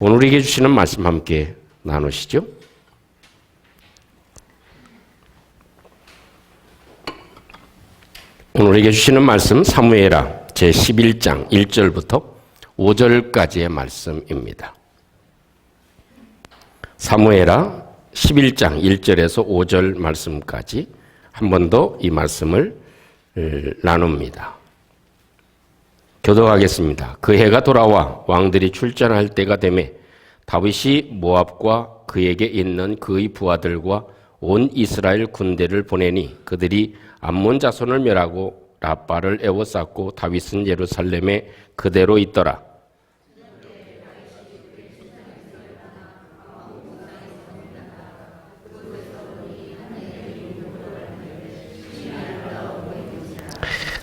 오늘 우리에게 주시는 말씀 함께 나누시죠. 오늘 우리에게 주시는 말씀 사무엘하 제11장 1절부터 5절까지의 말씀입니다. 사무엘하 11장 1절에서 5절 말씀까지 한 번 더 이 말씀을 나눕니다. 교독하겠습니다. 그 해가 돌아와 왕들이 출전할 때가 되매 다윗이 모압과 그에게 있는 그의 부하들과 온 이스라엘 군대를 보내니 그들이 암몬 자손을 멸하고 라빠를 에워쌌고 다윗은 예루살렘에 그대로 있더라.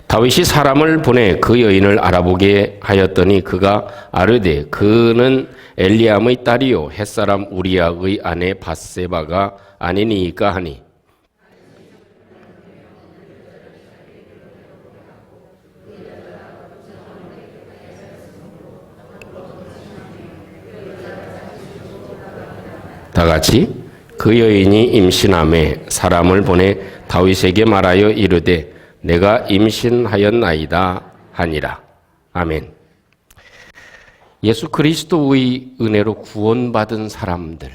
다윗이 사람을 보내 그 여인을 알아보게 하였더니 그가 아르되 그는 엘리암의 딸이요 햇사람 우리아의 아내 밧세바가 아니니이까 하니 다같이 그 여인이 임신함에 사람을 보내 다윗에게 말하여 이르되 내가 임신하였나이다 하니라. 아멘. 예수 그리스도의 은혜로 구원받은 사람들,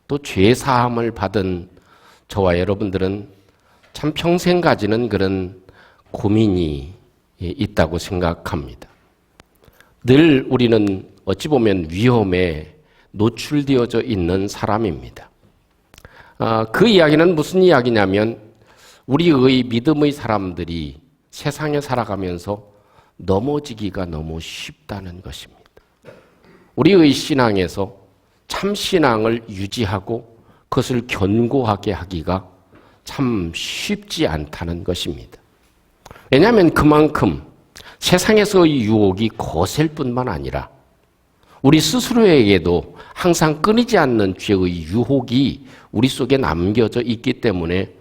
또 죄사함을 받은 저와 여러분들은 참 평생 가지는 그런 고민이 있다고 생각합니다. 늘 우리는 어찌 보면 위험에 노출되어져 있는 사람입니다. 그 이야기는 무슨 이야기냐면 우리의 믿음의 사람들이 세상에 살아가면서 넘어지기가 너무 쉽다는 것입니다. 우리의 신앙에서 참 신앙을 유지하고 그것을 견고하게 하기가 참 쉽지 않다는 것입니다. 왜냐하면 그만큼 세상에서의 유혹이 거셀 뿐만 아니라 우리 스스로에게도 항상 끊이지 않는 죄의 유혹이 우리 속에 남겨져 있기 때문에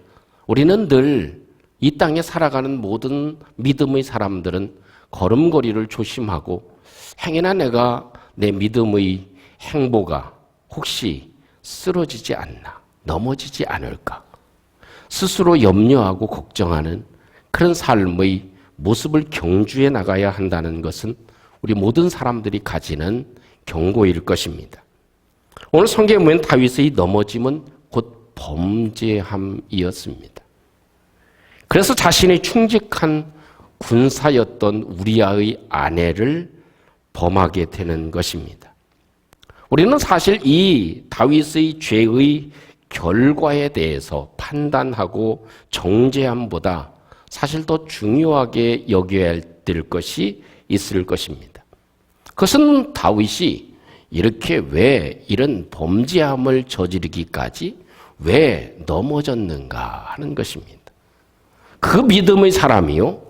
우리는 늘 이 땅에 살아가는 모든 믿음의 사람들은 걸음걸이를 조심하고 행여나 내가 내 믿음의 행보가 혹시 쓰러지지 않나, 넘어지지 않을까 스스로 염려하고 걱정하는 그런 삶의 모습을 경주해 나가야 한다는 것은 우리 모든 사람들이 가지는 경고일 것입니다. 오늘 성경에 보면 다윗의 넘어짐은 곧 범죄함이었습니다. 그래서 자신이 충직한 군사였던 우리아의 아내를 범하게 되는 것입니다. 우리는 사실 이 다윗의 죄의 결과에 대해서 판단하고 정죄함보다 사실 더 중요하게 여겨야 될 것이 있을 것입니다. 그것은 다윗이 이렇게 왜 이런 범죄함을 저지르기까지 왜 넘어졌는가 하는 것입니다. 그 믿음의 사람이요,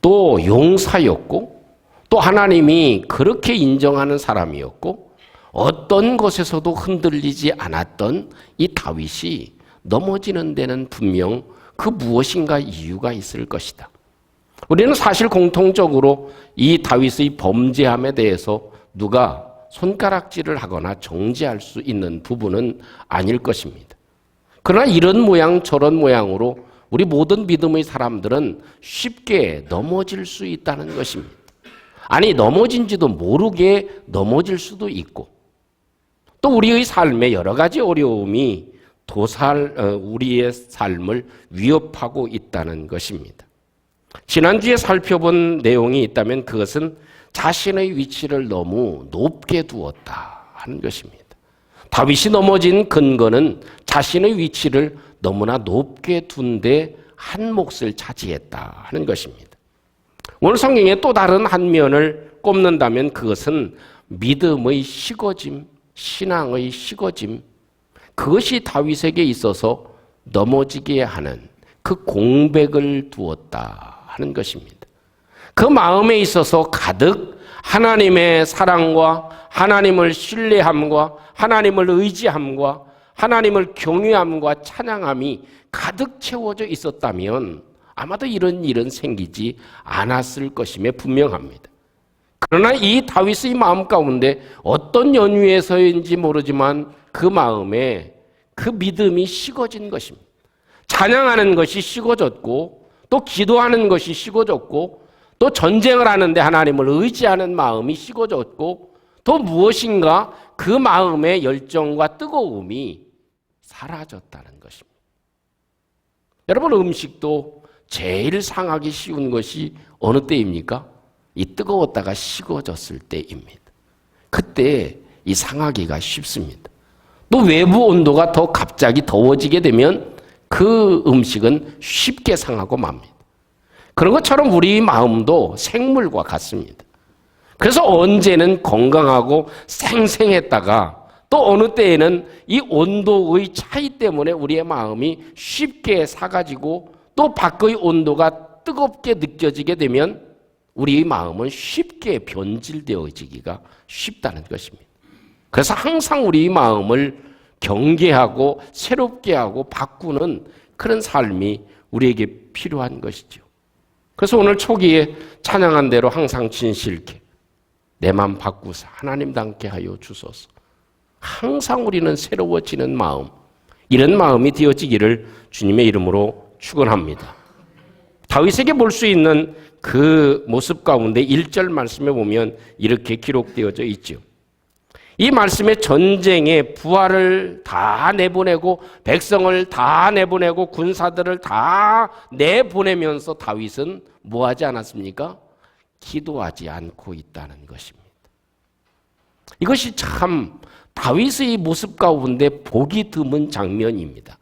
또 용사였고, 또 하나님이 그렇게 인정하는 사람이었고, 어떤 것에서도 흔들리지 않았던 이 다윗이 넘어지는 데는 분명 그 무엇인가 이유가 있을 것이다. 우리는 사실 공통적으로 이 다윗의 범죄함에 대해서 누가 손가락질을 하거나 정죄할 수 있는 부분은 아닐 것입니다. 그러나 이런 모양 저런 모양으로 우리 모든 믿음의 사람들은 쉽게 넘어질 수 있다는 것입니다. 아니, 넘어진지도 모르게 넘어질 수도 있고, 또 우리의 삶에 여러 가지 어려움이 우리의 삶을 위협하고 있다는 것입니다. 지난주에 살펴본 내용이 있다면 그것은 자신의 위치를 너무 높게 두었다 하는 것입니다. 다윗이 넘어진 근거는 자신의 위치를 너무나 높게 둔 데 한 몫을 차지했다 하는 것입니다. 오늘 성경의 또 다른 한 면을 꼽는다면 그것은 믿음의 식어짐, 신앙의 식어짐, 그것이 다윗에게 있어서 넘어지게 하는 그 공백을 두었다 하는 것입니다. 그 마음에 있어서 가득 하나님의 사랑과 하나님을 신뢰함과 하나님을 의지함과 하나님을 경외함과 찬양함이 가득 채워져 있었다면 아마도 이런 일은 생기지 않았을 것임에 분명합니다. 그러나 이 다윗의 마음 가운데 어떤 연유에서인지 모르지만 그 마음에 그 믿음이 식어진 것입니다. 찬양하는 것이 식어졌고 또 기도하는 것이 식어졌고 또 전쟁을 하는데 하나님을 의지하는 마음이 식어졌고 또 무엇인가 그 마음의 열정과 뜨거움이 사라졌다는 것입니다. 여러분, 음식도 제일 상하기 쉬운 것이 어느 때입니까? 이 뜨거웠다가 식어졌을 때입니다. 그때 이 상하기가 쉽습니다. 또 외부 온도가 더 갑자기 더워지게 되면 그 음식은 쉽게 상하고 맙니다. 그런 것처럼 우리 마음도 생물과 같습니다. 그래서 언제는 건강하고 생생했다가 또 어느 때에는 이 온도의 차이 때문에 우리의 마음이 쉽게 사가지고 또 밖의 온도가 뜨겁게 느껴지게 되면 우리의 마음은 쉽게 변질되어지기가 쉽다는 것입니다. 그래서 항상 우리 마음을 경계하고 새롭게 하고 바꾸는 그런 삶이 우리에게 필요한 것이죠. 그래서 오늘 초기에 찬양한 대로 항상 진실케 내 맘 바꾸사 하나님 닮게 하여 주소서. 항상 우리는 새로워지는 마음, 이런 마음이 되어지기를 주님의 이름으로 축원합니다. 다윗에게 볼 수 있는 그 모습 가운데 1절 말씀에 보면 이렇게 기록되어져 있죠. 이 말씀에 전쟁에 부하를 다 내보내고 백성을 다 내보내고 군사들을 다 내보내면서 다윗은 뭐 하지 않았습니까? 기도하지 않고 있다는 것입니다. 이것이 참 다윗의 모습 가운데 보기 드문 장면입니다.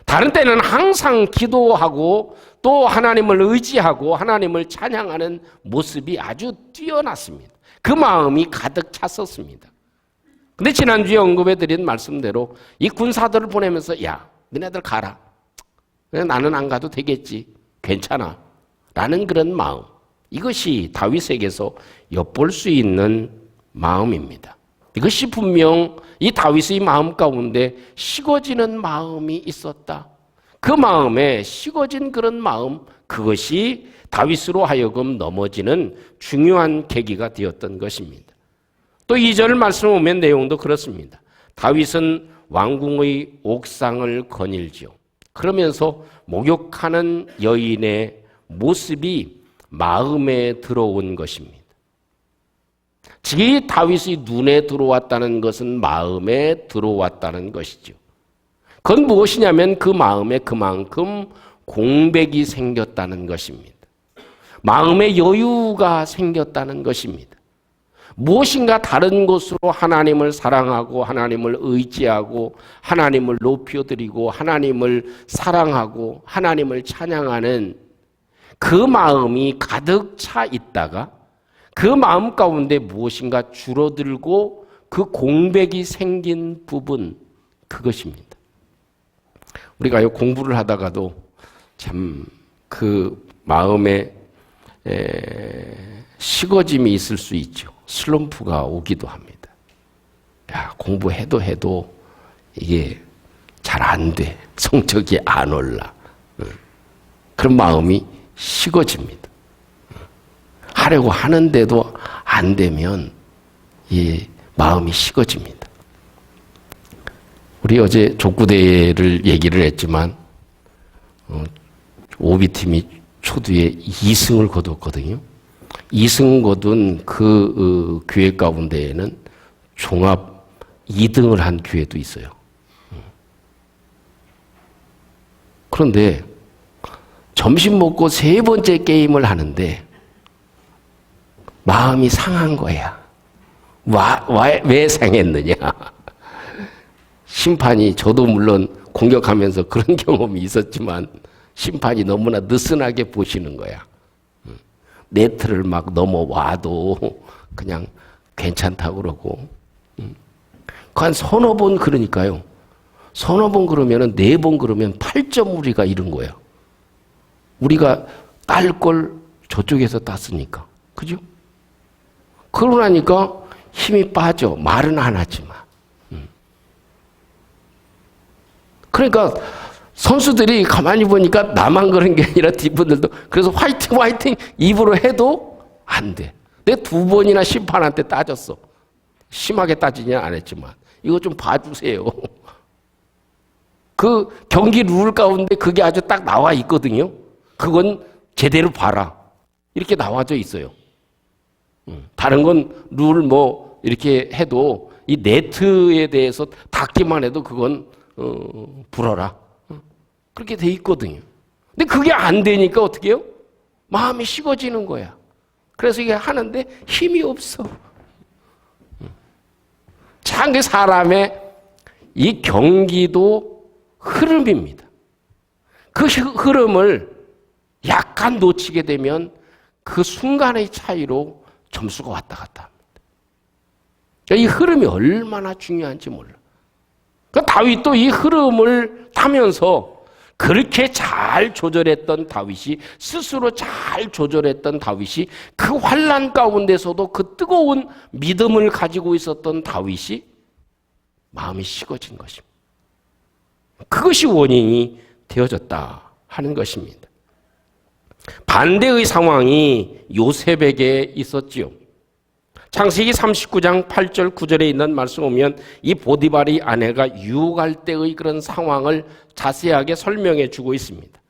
다른 때는 항상 기도하고 또 하나님을 의지하고 하나님을 찬양하는 모습이 아주 뛰어났습니다. 그 마음이 가득 찼었습니다. 근데 지난주에 언급해드린 말씀대로 이 군사들을 보내면서 야, 너네들 가라. 그냥 나는 안 가도 되겠지. 괜찮아. 라는 그런 마음. 이것이 다윗에게서 엿볼 수 있는 마음입니다. 이것이 분명 이 다윗의 마음 가운데 식어지는 마음이 있었다. 그 마음에 식어진 그런 마음, 그것이 다윗으로 하여금 넘어지는 중요한 계기가 되었던 것입니다. 또 2절 말씀을 보면 내용도 그렇습니다. 다윗은 왕궁의 옥상을 거닐지요. 그러면서 목욕하는 여인의 모습이 마음에 들어온 것입니다. 이 다윗의 눈에 들어왔다는 것은 마음에 들어왔다는 것이죠. 그건 무엇이냐면 그 마음에 그만큼 공백이 생겼다는 것입니다. 마음의 여유가 생겼다는 것입니다. 무엇인가 다른 것으로 하나님을 사랑하고 하나님을 의지하고 하나님을 높여드리고 하나님을 사랑하고 하나님을 찬양하는 그 마음이 가득 차 있다가 그 마음 가운데 무엇인가 줄어들고 그 공백이 생긴 부분, 그것입니다. 우리가 공부를 하다가도 참 그 마음에 식어짐이 있을 수 있죠. 슬럼프가 오기도 합니다. 야, 공부해도 해도 이게 잘 안 돼. 성적이 안 올라. 그런 마음이 식어집니다. 하려고 하는데도 안 되면 이 마음이 식어집니다. 우리 어제 족구대회를 얘기를 했지만 오비팀이 초두에 2승을 거뒀거든요. 2승 거둔 그 교회 가운데에는 종합 2등을 한 교회도 있어요. 그런데 점심 먹고 세 번째 게임을 하는데 마음이 상한 거야. 왜 상했느냐? 심판이, 저도 물론 공격하면서 그런 경험이 있었지만 심판이 너무나 느슨하게 보시는 거야. 네트를 막 넘어와도 그냥 괜찮다고 그러고. 한 서너 번 그러니까요. 서너 번 그러면은 4번 그러면 8점 우리가 잃은 거야. 우리가 딸 걸 저쪽에서 땄으니까. 그죠? 그러고 나니까 힘이 빠져. 말은 안 하지만. 그러니까 선수들이 가만히 보니까 나만 그런 게 아니라 뒷분들도 그래서 화이팅 화이팅 입으로 해도 안 돼. 내가 2번이나 심판한테 따졌어. 심하게 따지지는 않았지만 이거 좀 봐주세요. 그 경기 룰 가운데 그게 아주 딱 나와 있거든요. 그건 제대로 봐라. 이렇게 나와져 있어요. 다른 건 룰 뭐 이렇게 해도 이 네트에 대해서 닿기만 해도 그건 불어라. 그렇게 돼 있거든요. 근데 그게 안 되니까 어떻게 해요? 마음이 식어지는 거야. 그래서 이게 하는데 힘이 없어. 참 그 사람의 이 경기도 흐름입니다. 그 흐름을 약간 놓치게 되면 그 순간의 차이로 점수가 왔다 갔다 합니다. 이 흐름이 얼마나 중요한지 몰라. 그러니까 다윗도 이 흐름을 타면서 그렇게 잘 조절했던 다윗이, 스스로 잘 조절했던 다윗이, 그 환난 가운데서도 그 뜨거운 믿음을 가지고 있었던 다윗이 마음이 식어진 것입니다. 그것이 원인이 되어졌다 하는 것입니다. 반대의 상황이 요셉에게 있었지요. 창세기 39장 8절 9절에 있는 말씀 보면 이 보디발의 아내가 유혹할 때의 그런 상황을 자세하게 설명해 주고 있습니다.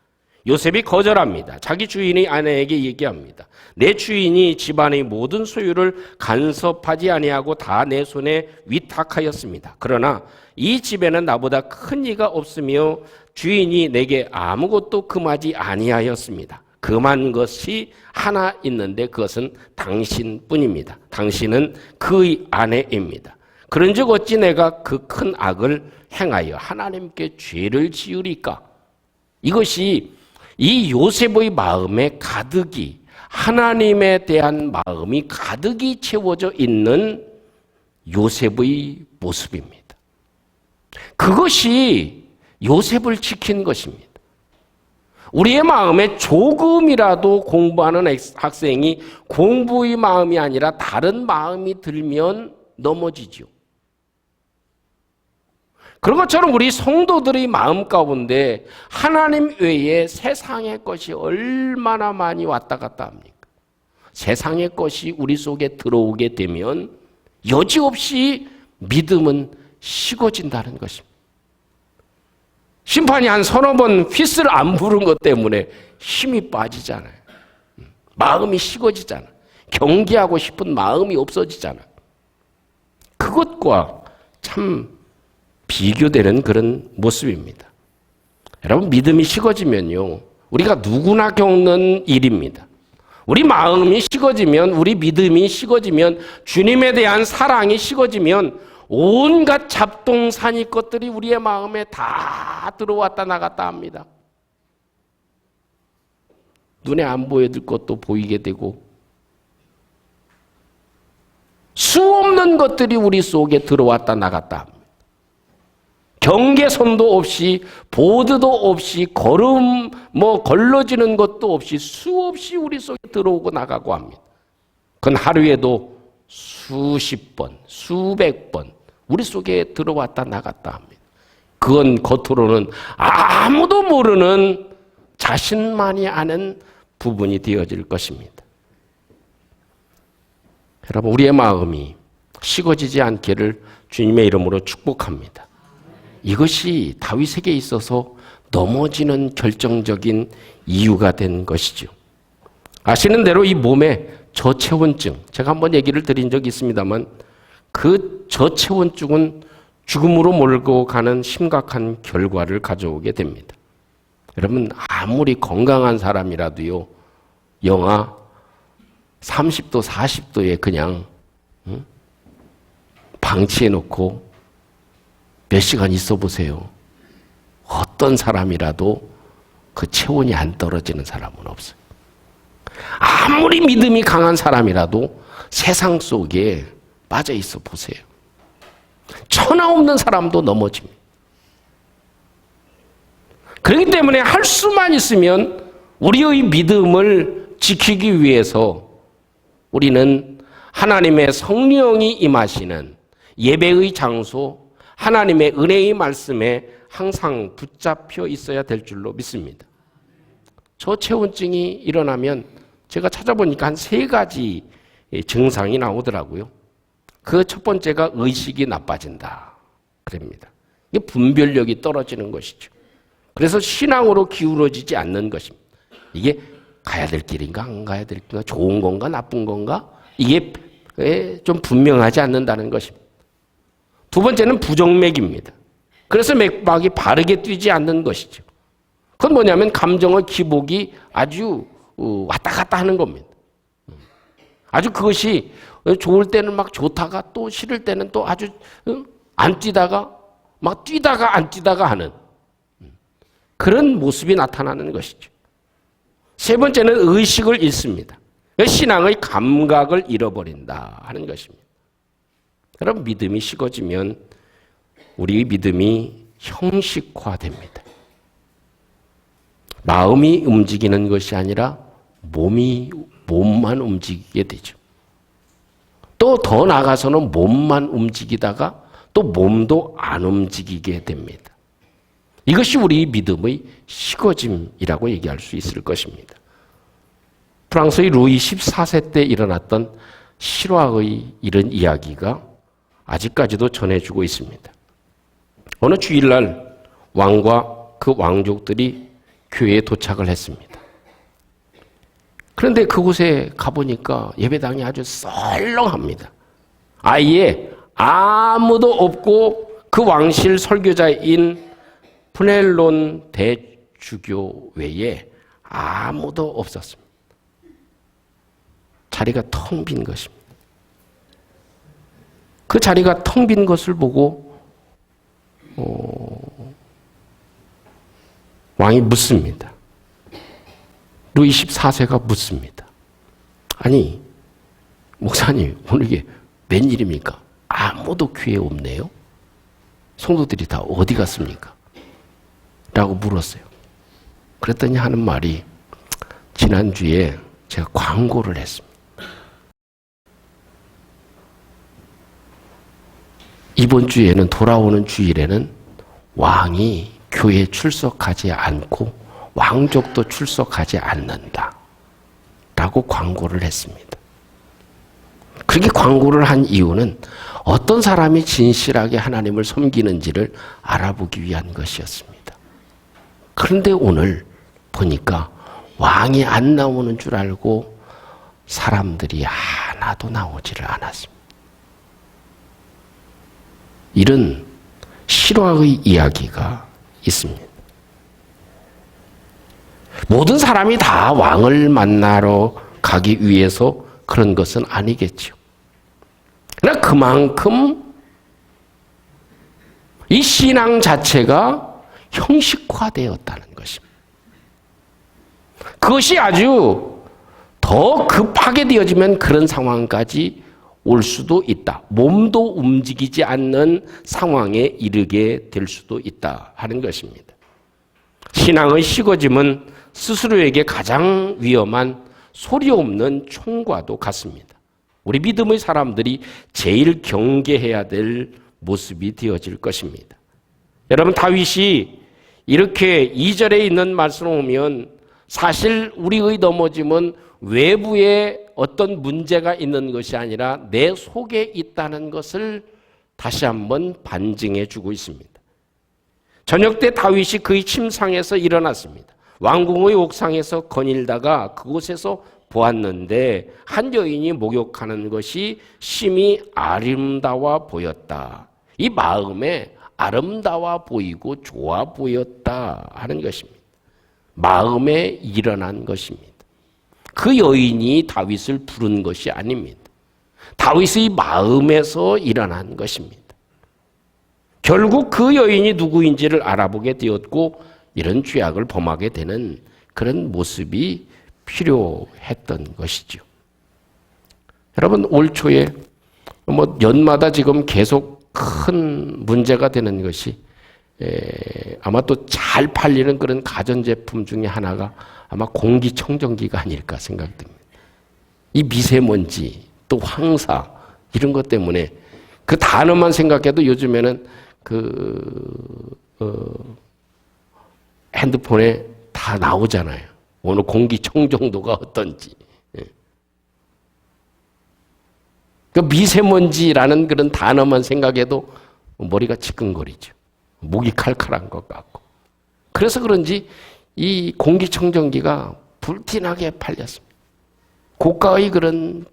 요셉이 거절합니다. 자기 주인의 아내에게 얘기합니다. 내 주인이 집안의 모든 소유를 간섭하지 아니하고 다 내 손에 위탁하였습니다. 그러나 이 집에는 나보다 큰 이가 없으며 주인이 내게 아무것도 금하지 아니하였습니다. 금한 것이 하나 있는데 그것은 당신뿐입니다. 당신은 그의 아내입니다. 그런즉 어찌 내가 그 큰 악을 행하여 하나님께 죄를 지으리까? 이것이 이 요셉의 마음에 가득이, 하나님에 대한 마음이 가득이 채워져 있는 요셉의 모습입니다. 그것이 요셉을 지킨 것입니다. 우리의 마음에 조금이라도 공부하는 학생이 공부의 마음이 아니라 다른 마음이 들면 넘어지죠. 그런 것처럼 우리 성도들의 마음 가운데 하나님 외에 세상의 것이 얼마나 많이 왔다 갔다 합니까? 세상의 것이 우리 속에 들어오게 되면 여지없이 믿음은 식어진다는 것입니다. 심판이 한 서너 번 휘슬 안 부른 것 때문에 힘이 빠지잖아요. 마음이 식어지잖아. 경계하고 싶은 마음이 없어지잖아. 그것과 참 비교되는 그런 모습입니다. 여러분, 믿음이 식어지면요, 우리가 누구나 겪는 일입니다. 우리 마음이 식어지면, 우리 믿음이 식어지면, 주님에 대한 사랑이 식어지면 온갖 잡동사니 것들이 우리의 마음에 다 들어왔다 나갔다 합니다. 눈에 안 보여질 것도 보이게 되고 수 없는 것들이 우리 속에 들어왔다 나갔다 합니다. 경계선도 없이, 보드도 없이, 걸러지는 것도 없이 수없이 우리 속에 들어오고 나가고 합니다. 그건 하루에도 수십 번, 수백 번 우리 속에 들어왔다 나갔다 합니다. 그건 겉으로는 아무도 모르는 자신만이 아는 부분이 되어질 것입니다. 여러분, 우리의 마음이 식어지지 않기를 주님의 이름으로 축복합니다. 이것이 다윗에게 있어서 넘어지는 결정적인 이유가 된 것이죠. 아시는 대로 이 몸에 저체온증, 제가 한번 얘기를 드린 적이 있습니다만 그 저체온증은 죽음으로 몰고 가는 심각한 결과를 가져오게 됩니다. 여러분, 아무리 건강한 사람이라도요, 영하 30도, 40도에 그냥 방치해놓고 몇 시간 있어 보세요. 어떤 사람이라도 그 체온이 안 떨어지는 사람은 없어요. 아무리 믿음이 강한 사람이라도 세상 속에 빠져 있어 보세요. 천하 없는 사람도 넘어집니다. 그렇기 때문에 할 수만 있으면 우리의 믿음을 지키기 위해서 우리는 하나님의 성령이 임하시는 예배의 장소, 하나님의 은혜의 말씀에 항상 붙잡혀 있어야 될 줄로 믿습니다. 저체온증이 일어나면 제가 찾아보니까 한 3가지 증상이 나오더라고요. 그 첫 번째가 의식이 나빠진다. 그럽니다. 이게 분별력이 떨어지는 것이죠. 그래서 신앙으로 기울어지지 않는 것입니다. 이게 가야 될 길인가 안 가야 될 길인가, 좋은 건가 나쁜 건가, 이게 좀 분명하지 않는다는 것입니다. 두 번째는 부정맥입니다. 그래서 맥박이 바르게 뛰지 않는 것이죠. 그건 뭐냐면 감정의 기복이 아주 왔다 갔다 하는 겁니다. 아주 그것이 좋을 때는 막 좋다가 또 싫을 때는 또 아주 안 뛰다가 막 뛰다가 안 뛰다가 하는 그런 모습이 나타나는 것이죠. 세 번째는 의식을 잃습니다. 신앙의 감각을 잃어버린다 하는 것입니다. 여러분, 믿음이 식어지면 우리 믿음이 형식화됩니다. 마음이 움직이는 것이 아니라 몸만 움직이게 되죠. 또 더 나아가서는 몸만 움직이다가 또 몸도 안 움직이게 됩니다. 이것이 우리 믿음의 식어짐이라고 얘기할 수 있을 것입니다. 프랑스의 루이 14세 때 일어났던 실화의 이런 이야기가 아직까지도 전해주고 있습니다. 어느 주일날 왕과 그 왕족들이 교회에 도착을 했습니다. 그런데 그곳에 가보니까 예배당이 아주 썰렁합니다. 아예 아무도 없고 그 왕실 설교자인 푸넬론 대주교 외에 아무도 없었습니다. 자리가 텅 빈 것입니다. 그 자리가 텅 빈 것을 보고 왕이 묻습니다. 루이 14세가 묻습니다. 아니, 목사님, 오늘 이게 웬일입니까? 아무도 교회에 없네요? 성도들이 다 어디 갔습니까? 라고 물었어요. 그랬더니 하는 말이, 지난주에 제가 광고를 했습니다. 이번 주에는, 돌아오는 주일에는 왕이 교회에 출석하지 않고 왕족도 출석하지 않는다 라고 광고를 했습니다. 그렇게 광고를 한 이유는 어떤 사람이 진실하게 하나님을 섬기는지를 알아보기 위한 것이었습니다. 그런데 오늘 보니까 왕이 안 나오는 줄 알고 사람들이 하나도 나오지를 않았습니다. 이런 실화의 이야기가 있습니다. 모든 사람이 다 왕을 만나러 가기 위해서 그런 것은 아니겠죠. 그러나 그만큼 이 신앙 자체가 형식화되었다는 것입니다. 그것이 아주 더 급하게 되어지면 그런 상황까지 올 수도 있다. 몸도 움직이지 않는 상황에 이르게 될 수도 있다 하는 것입니다. 신앙의 식어짐은 스스로에게 가장 위험한 소리 없는 총과도 같습니다. 우리 믿음의 사람들이 제일 경계해야 될 모습이 되어질 것입니다. 여러분, 다윗이 이렇게 2절에 있는 말씀을 보면 사실 우리의 넘어짐은 외부에 어떤 문제가 있는 것이 아니라 내 속에 있다는 것을 다시 한번 반증해 주고 있습니다. 저녁 때 다윗이 그의 침상에서 일어났습니다. 왕궁의 옥상에서 거닐다가 그곳에서 보았는데 한 여인이 목욕하는 것이 심히 아름다워 보였다. 이 마음에 아름다워 보이고 좋아 보였다 하는 것입니다. 마음에 일어난 것입니다. 그 여인이 다윗을 부른 것이 아닙니다. 다윗의 마음에서 일어난 것입니다. 결국 그 여인이 누구인지를 알아보게 되었고 이런 죄악을 범하게 되는 그런 모습이 필요했던 것이죠. 여러분, 올 초에 연마다 지금 계속 큰 문제가 되는 것이 아마 또 잘 팔리는 그런 가전제품 중에 하나가 아마 공기청정기가 아닐까 생각됩니다. 이 미세먼지 또 황사 이런 것 때문에 그 단어만 생각해도 요즘에는 핸드폰에 다 나오잖아요. 오늘 공기청정도가 어떤지. 그 미세먼지라는 그런 단어만 생각해도 머리가 지끈거리죠. 목이 칼칼한 것 같고. 그래서 그런지 이 공기청정기가 불티나게 팔렸습니다. 고가의 그런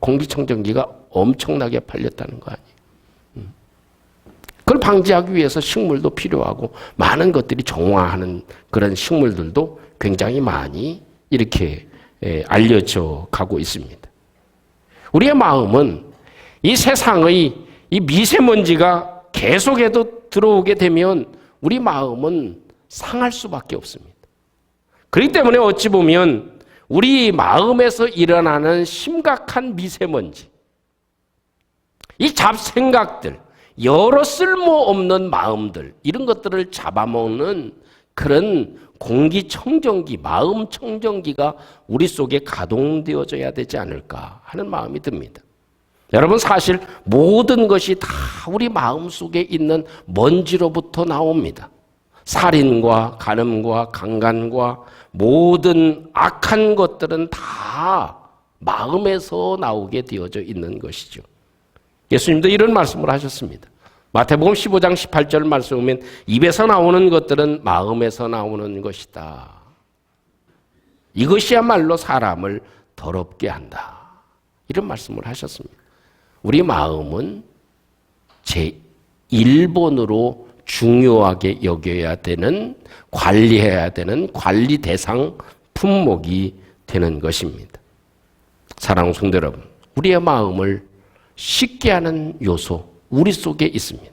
공기청정기가 엄청나게 팔렸다는 거 아니에요. 그걸 방지하기 위해서 식물도 필요하고 많은 것들이 정화하는 그런 식물들도 굉장히 많이 이렇게 알려져 가고 있습니다. 우리의 마음은 이 세상의 이 미세먼지가 계속해도 들어오게 되면 우리 마음은 상할 수밖에 없습니다. 그렇기 때문에 어찌 보면 우리 마음에서 일어나는 심각한 미세먼지, 이 잡생각들, 여러 쓸모없는 마음들, 이런 것들을 잡아먹는 그런 공기청정기, 마음청정기가 우리 속에 가동되어져야 되지 않을까 하는 마음이 듭니다. 여러분, 사실 모든 것이 다 우리 마음 속에 있는 먼지로부터 나옵니다. 살인과 간음과 강간과 모든 악한 것들은 다 마음에서 나오게 되어져 있는 것이죠. 예수님도 이런 말씀을 하셨습니다. 마태복음 15장 18절 말씀 보면 입에서 나오는 것들은 마음에서 나오는 것이다. 이것이야말로 사람을 더럽게 한다. 이런 말씀을 하셨습니다. 우리 마음은 제1번으로 중요하게 여겨야 되는, 관리해야 되는 관리 대상 품목이 되는 것입니다. 사랑하는 성도 여러분, 우리의 마음을 쉽게 하는 요소 우리 속에 있습니다.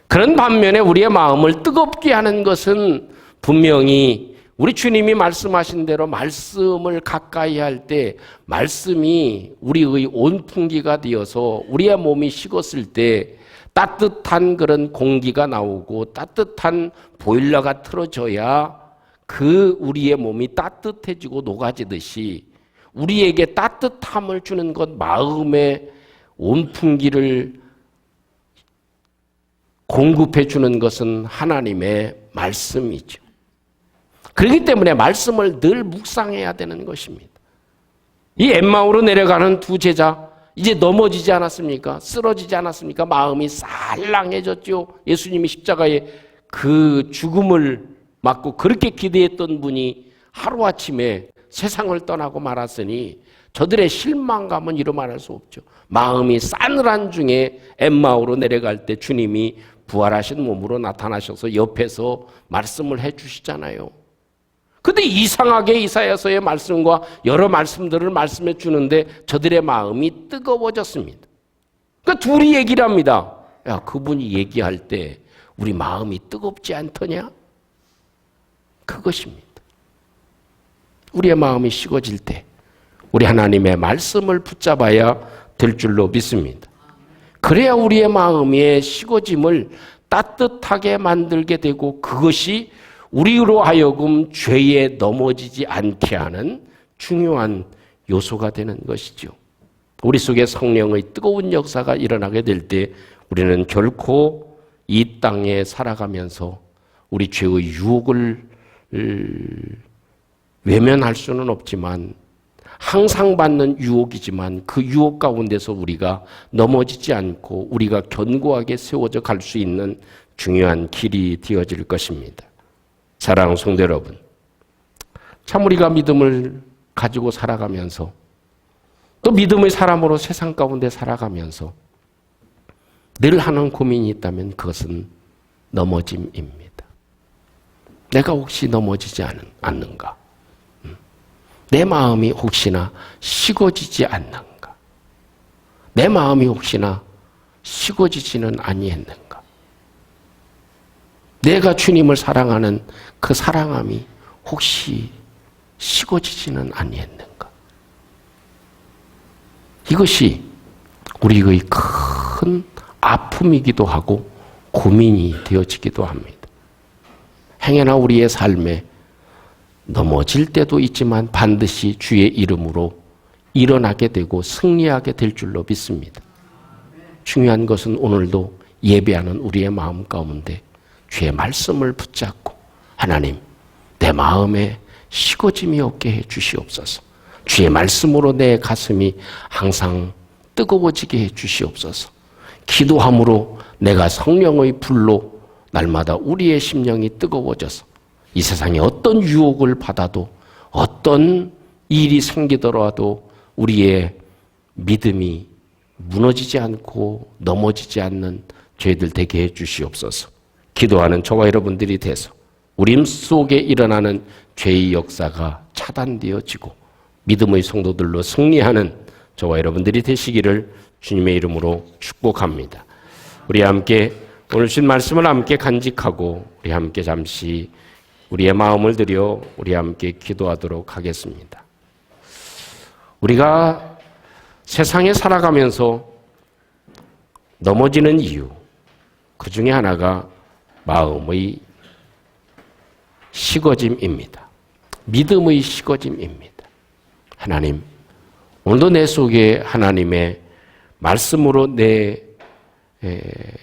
그런 반면에 우리의 마음을 뜨겁게 하는 것은 분명히 우리 주님이 말씀하신 대로 말씀을 가까이 할 때 말씀이 우리의 온풍기가 되어서 우리의 몸이 식었을 때 따뜻한 그런 공기가 나오고 따뜻한 보일러가 틀어져야 그 우리의 몸이 따뜻해지고 녹아지듯이 우리에게 따뜻함을 주는 것, 마음의 온풍기를 공급해 주는 것은 하나님의 말씀이죠. 그렇기 때문에 말씀을 늘 묵상해야 되는 것입니다. 이 엠마오로 내려가는 두 제자, 이제 넘어지지 않았습니까? 쓰러지지 않았습니까? 마음이 살랑해졌죠. 예수님이 십자가에 그 죽음을 맞고 그렇게 기대했던 분이 하루아침에 세상을 떠나고 말았으니 저들의 실망감은 이루 말할 수 없죠. 마음이 싸늘한 중에 엠마오로 내려갈 때 주님이 부활하신 몸으로 나타나셔서 옆에서 말씀을 해 주시잖아요. 근데 이상하게 이사야서의 말씀과 여러 말씀들을 말씀해 주는데 저들의 마음이 뜨거워졌습니다. 그러니까 둘이 얘기를 합니다. 야, 그분이 얘기할 때 우리 마음이 뜨겁지 않더냐? 그것입니다. 우리의 마음이 식어질 때 우리 하나님의 말씀을 붙잡아야 될 줄로 믿습니다. 그래야 우리의 마음의 식어짐을 따뜻하게 만들게 되고 그것이 우리로 하여금 죄에 넘어지지 않게 하는 중요한 요소가 되는 것이죠. 우리 속에 성령의 뜨거운 역사가 일어나게 될 때 우리는 결코 이 땅에 살아가면서 우리 죄의 유혹을 외면할 수는 없지만 항상 받는 유혹이지만 그 유혹 가운데서 우리가 넘어지지 않고 우리가 견고하게 세워져 갈 수 있는 중요한 길이 되어질 것입니다. 사랑하는 성도 여러분, 참 우리가 믿음을 가지고 살아가면서 또 믿음의 사람으로 세상 가운데 살아가면서 늘 하는 고민이 있다면 그것은 넘어짐입니다. 내가 혹시 넘어지지 않는가? 내 마음이 혹시나 식어지지 않는가? 내 마음이 혹시나 식어지지는 아니했는가? 내가 주님을 사랑하는 그 사랑함이 혹시 식어지지는 아니했는가? 이것이 우리의 큰 아픔이기도 하고 고민이 되어지기도 합니다. 행여나 우리의 삶에 넘어질 때도 있지만 반드시 주의 이름으로 일어나게 되고 승리하게 될 줄로 믿습니다. 중요한 것은 오늘도 예배하는 우리의 마음 가운데 주의 말씀을 붙잡고 하나님, 내 마음에 식어짐이 없게 해 주시옵소서. 주의 말씀으로 내 가슴이 항상 뜨거워지게 해 주시옵소서. 기도함으로 내가 성령의 불로 날마다 우리의 심령이 뜨거워져서 이 세상에 어떤 유혹을 받아도 어떤 일이 생기더라도 우리의 믿음이 무너지지 않고 넘어지지 않는 저희들 되게 해 주시옵소서. 기도하는 저와 여러분들이 돼서 우리 속에 일어나는 죄의 역사가 차단되어지고 믿음의 성도들로 승리하는 저와 여러분들이 되시기를 주님의 이름으로 축복합니다. 우리 함께 오늘 주신 말씀을 함께 간직하고 우리 함께 잠시 우리의 마음을 들여 우리 함께 기도하도록 하겠습니다. 우리가 세상에 살아가면서 넘어지는 이유, 그 중에 하나가 마음의 식어짐입니다. 믿음의 식어짐입니다. 하나님, 오늘도 내 속에 하나님의 말씀으로 내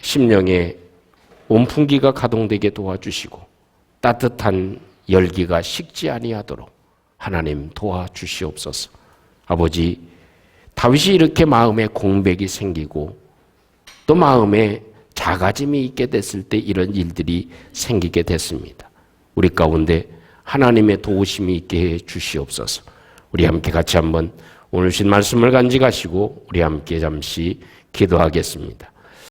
심령에 온풍기가 가동되게 도와주시고 따뜻한 열기가 식지 아니하도록 하나님 도와주시옵소서. 아버지, 다윗이 이렇게 마음에 공백이 생기고 또 마음에 작아짐이 있게 됐을 때 이런 일들이 생기게 됐습니다. 우리 가운데 하나님의 도우심이 있게 해 주시옵소서. 우리 함께 같이 한번 오늘 주신 말씀을 간직하시고 우리 함께 잠시 기도하겠습니다.